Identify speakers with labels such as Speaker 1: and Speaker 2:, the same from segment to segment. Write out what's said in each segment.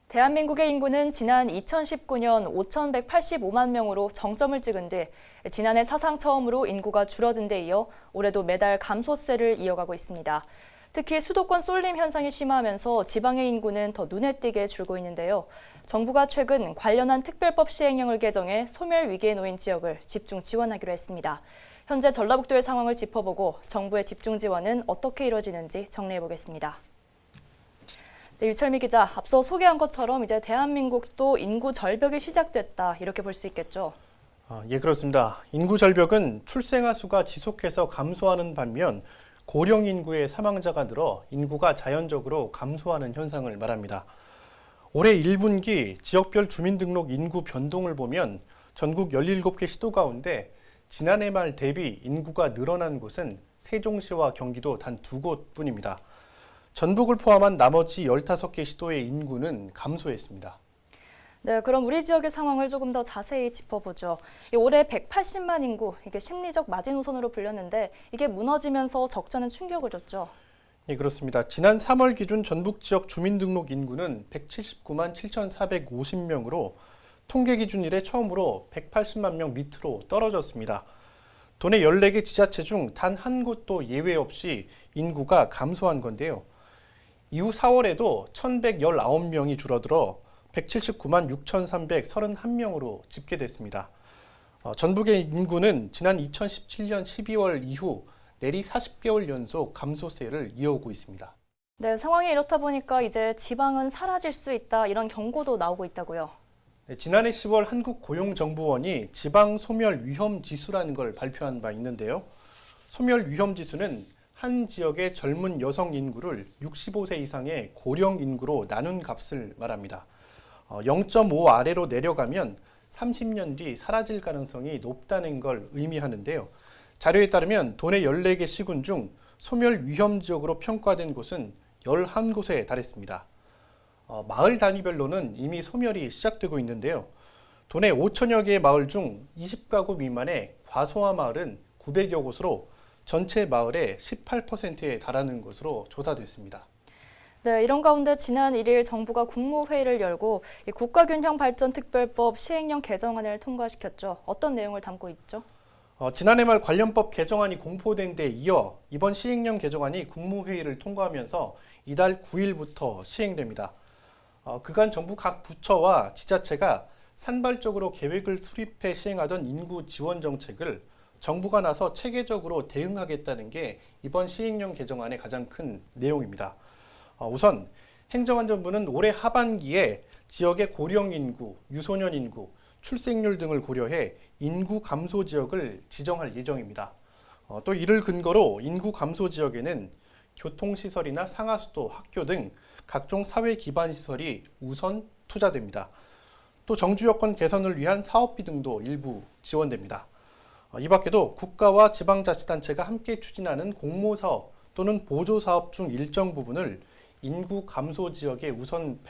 Speaker 1: 대한민국의 인구는 지난 2019년 5,185만 명으로 정점을 찍은 뒤 지난해 사상 처음으로 인구가 줄어든 데 이어 올해도 매달 감소세를 이어가고 있습니다. 특히 수도권 쏠림 현상이 심화하면서 지방의 인구는 더 눈에 띄게 줄고 있는데요. 정부가 최근 관련한 특별법 시행령을 개정해 소멸 위기에 놓인 지역을 집중 지원하기로 했습니다. 현재 전라북도의 상황을 짚어보고 정부의 집중 지원은 어떻게 이루어지는지 정리해보겠습니다. 네, 유철미 기자, 앞서 소개한 것처럼 이제 대한민국도 인구 절벽이 시작됐다, 이렇게 볼 수 있겠죠?
Speaker 2: 예, 그렇습니다. 인구 절벽은 출생아 수가 지속해서 감소하는 반면 고령 인구의 사망자가 늘어 인구가 자연적으로 감소하는 현상을 말합니다. 올해 1분기 지역별 주민등록 인구 변동을 보면 전국 17개 시도 가운데 지난해 말 대비 인구가 늘어난 곳은 세종시와 경기도 단 2곳뿐입니다. 전북을 포함한 나머지 15개 시도의 인구는 감소했습니다.
Speaker 1: 네, 그럼 우리 지역의 상황을 조금 더 자세히 짚어보죠. 올해 180만 인구, 이게 심리적 마지노선으로 불렸는데 이게 무너지면서 적잖은 충격을 줬죠.
Speaker 2: 예, 그렇습니다. 지난 3월 기준 전북 지역 주민등록 인구는 179만 7,450명으로 통계 기준 이래 처음으로 180만 명 밑으로 떨어졌습니다. 도내 14개 지자체 중 단 한 곳도 예외 없이 인구가 감소한 건데요. 이후 4월에도 1,119명이 줄어들어 179만 6,331명으로 집계됐습니다. 전북의 인구는 지난 2017년 12월 이후 내리 40개월 연속 감소세를 이어오고 있습니다.
Speaker 1: 네, 상황이 이렇다 보니까 이제 지방은 사라질 수 있다, 이런 경고도 나오고 있다고요.
Speaker 2: 네, 지난해 10월 한국고용정보원이 지방 소멸 위험 지수라는 걸 발표한 바 있는데요. 소멸 위험 지수는 한 지역의 젊은 여성 인구를 65세 이상의 고령 인구로 나눈 값을 말합니다. 0.5 아래로 내려가면 30년 뒤 사라질 가능성이 높다는 걸 의미하는데요. 자료에 따르면 도내 14개 시군 중 소멸 위험 지역으로 평가된 곳은 11곳에 달했습니다. 마을 단위별로는 이미 소멸이 시작되고 있는데요. 도내 5천여 개의 마을 중 20가구 미만의 과소화 마을은 900여 곳으로 전체 마을의 18%에 달하는 것으로 조사됐습니다.
Speaker 1: 네, 이런 가운데 지난 1일 정부가 국무회의를 열고 국가균형발전특별법 시행령 개정안을 통과시켰죠. 어떤 내용을 담고 있죠?
Speaker 2: 지난해 말 관련법 개정안이 공포된 데 이어 이번 시행령 개정안이 국무회의를 통과하면서 이달 9일부터 시행됩니다. 그간 정부 각 부처와 지자체가 산발적으로 계획을 수립해 시행하던 인구 지원 정책을 정부가 나서 체계적으로 대응하겠다는 게 이번 시행령 개정안의 가장 큰 내용입니다. 우선 행정안전부는 올해 하반기에 지역의 고령 인구, 유소년 인구, 출생률 등을 고려해 인구 감소 지역을 지정할 예정입니다. 또 이를 근거로 인구 감소 지역에는 교통시설이나 상하수도, 학교 등 각종 사회 기반 시설이 우선 투자됩니다. 또 정주 여건 개선을 위한 사업비 등도 일부 지원됩니다. 이 밖에도 국가와 지방자치단체가 함께 추진하는 공모사업 또는 보조사업 중 일정 부분을 인구 감소 지역에 우선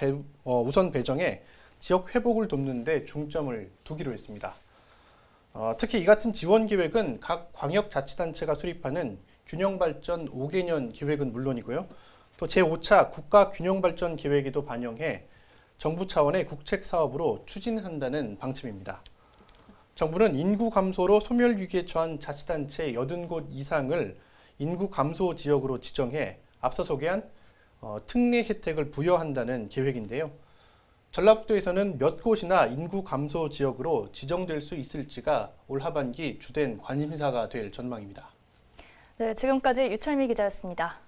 Speaker 2: 배정해 지역 회복을 돕는 데 중점을 두기로 했습니다. 특히 이 같은 지원 계획은 각 광역자치단체가 수립하는 균형발전 5개년 계획은 물론이고요. 또 제5차 국가균형발전 계획에도 반영해 정부 차원의 국책사업으로 추진한다는 방침입니다. 정부는 인구 감소로 소멸 위기에 처한 자치단체 80곳 이상을 인구 감소 지역으로 지정해 앞서 소개한 특례 혜택을 부여한다는 계획인데요. 전라북도에서는 몇 곳이나 인구 감소 지역으로 지정될 수 있을지가 올 하반기 주된 관심사가 될 전망입니다.
Speaker 1: 네, 지금까지 유철미 기자였습니다.